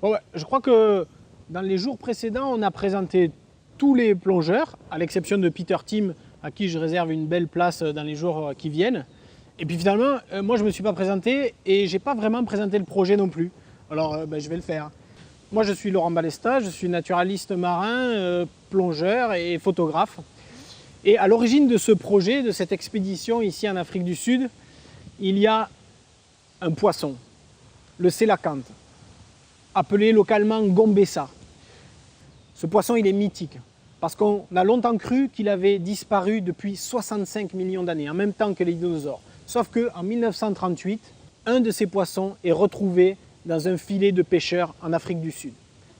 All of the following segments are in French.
Bon, ouais, je crois que dans les jours précédents, on a présenté tous les plongeurs, à l'exception de Peter Tim, à qui je réserve une belle place dans les jours qui viennent. Et puis finalement, moi je ne me suis pas présenté et je n'ai pas vraiment présenté le projet non plus. Alors je vais le faire. Moi je suis Laurent Balesta, je suis naturaliste marin, plongeur et photographe. Et à l'origine de ce projet, de cette expédition ici en Afrique du Sud, il y a un poisson, le sélacanthe, appelé localement Gombessa. Ce poisson, il est mythique, parce qu'on a longtemps cru qu'il avait disparu depuis 65 millions d'années, en même temps que les dinosaures. Sauf qu'en 1938, un de ces poissons est retrouvé dans un filet de pêcheurs en Afrique du Sud.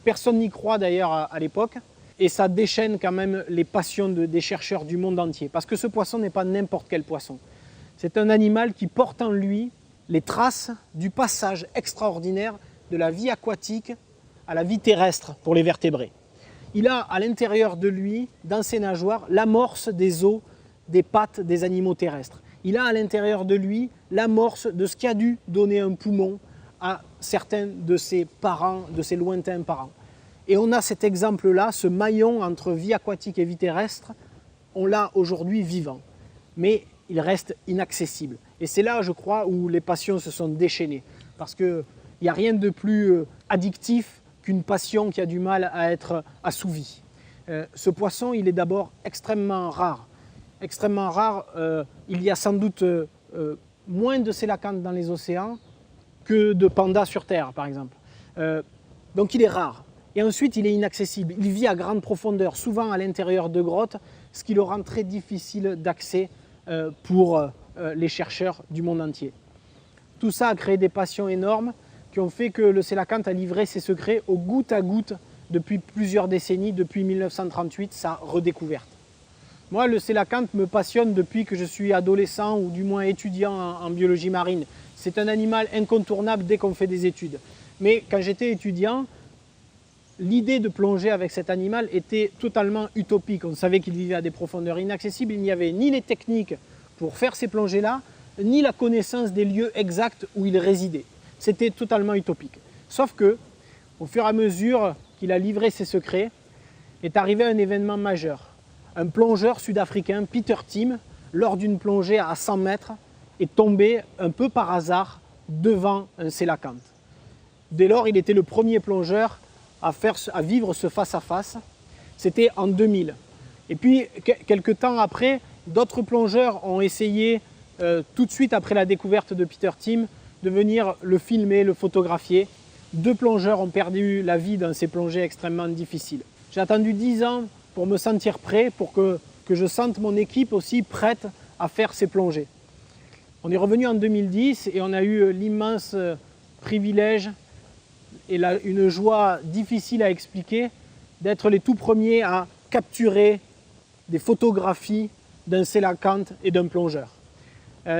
Personne n'y croit d'ailleurs à l'époque, et ça déchaîne quand même les passions des chercheurs du monde entier, parce que ce poisson n'est pas n'importe quel poisson. C'est un animal qui porte en lui les traces du passage extraordinaire de la vie aquatique à la vie terrestre pour les vertébrés. Il a à l'intérieur de lui, dans ses nageoires, l'amorce des os, des pattes des animaux terrestres. Il a à l'intérieur de lui l'amorce de ce qui a dû donner un poumon à certains de ses parents, de ses lointains parents. Et on a cet exemple-là, ce maillon entre vie aquatique et vie terrestre, on l'a aujourd'hui vivant. Mais il reste inaccessible. Et c'est là, je crois, où les passions se sont déchaînées. Parce qu'il n'y a rien de plus addictif qu'une passion qui a du mal à être assouvie. Ce poisson, il est d'abord extrêmement rare. Extrêmement rare, il y a sans doute moins de sélacanthes dans les océans que de pandas sur Terre, par exemple. Donc il est rare. Et ensuite, il est inaccessible. Il vit à grande profondeur, souvent à l'intérieur de grottes, ce qui le rend très difficile d'accès pour les chercheurs du monde entier. Tout ça a créé des passions énormes qui ont fait que le sélacanthe a livré ses secrets au goutte à goutte depuis plusieurs décennies, depuis 1938, sa redécouverte. Moi, le sélacanthe me passionne depuis que je suis adolescent ou du moins étudiant en biologie marine. C'est un animal incontournable dès qu'on fait des études. Mais quand j'étais étudiant, l'idée de plonger avec cet animal était totalement utopique. On savait qu'il vivait à des profondeurs inaccessibles. Il n'y avait ni les techniques pour faire ces plongées-là, ni la connaissance des lieux exacts où il résidait. C'était totalement utopique. Sauf que, au fur et à mesure qu'il a livré ses secrets, est arrivé un événement majeur. Un plongeur sud-africain, Peter Tim, lors d'une plongée à 100 mètres, est tombé un peu par hasard devant un sélacanthe. Dès lors, il était le premier plongeur à vivre ce face-à-face. C'était en 2000. Et puis, quelques temps après, d'autres plongeurs ont essayé, tout de suite après la découverte de Peter Tim, de venir le filmer, le photographier. 2 plongeurs ont perdu la vie dans ces plongées extrêmement difficiles. J'ai attendu 10 ans pour me sentir prêt, pour que je sente mon équipe aussi prête à faire ces plongées. On est revenu en 2010 et on a eu l'immense privilège et une joie difficile à expliquer d'être les tout premiers à capturer des photographies d'un sélacanthe et d'un plongeur.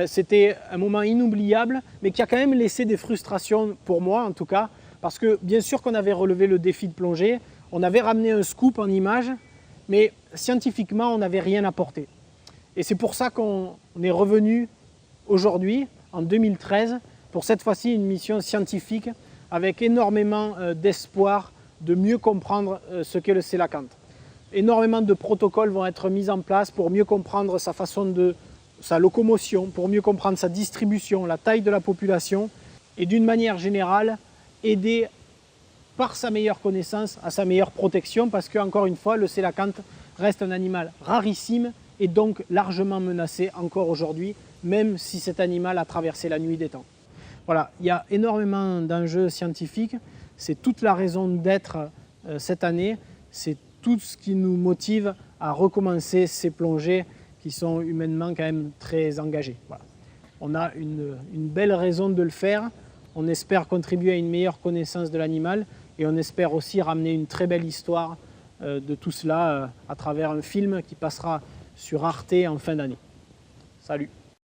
C'était un moment inoubliable, mais qui a quand même laissé des frustrations pour moi en tout cas, parce que bien sûr qu'on avait relevé le défi de plongée, on avait ramené un scoop en images, mais scientifiquement on n'avait rien apporté. Et c'est pour ça qu'on est revenu aujourd'hui, en 2013, pour cette fois-ci une mission scientifique avec énormément d'espoir de mieux comprendre ce qu'est le sélacanthe. Énormément de protocoles vont être mis en place pour mieux comprendre sa locomotion, pour mieux comprendre sa distribution, la taille de la population et d'une manière générale aider par sa meilleure connaissance à sa meilleure protection parce que, encore une fois, le sélacanthe reste un animal rarissime et donc largement menacé encore aujourd'hui, même si cet animal a traversé la nuit des temps. Voilà, il y a énormément d'enjeux scientifiques, c'est toute la raison d'être cette année, c'est tout ce qui nous motive à recommencer ces plongées qui sont humainement quand même très engagées. Voilà. On a une belle raison de le faire, on espère contribuer à une meilleure connaissance de l'animal et on espère aussi ramener une très belle histoire de tout cela à travers un film qui passera sur Arte en fin d'année. Salut!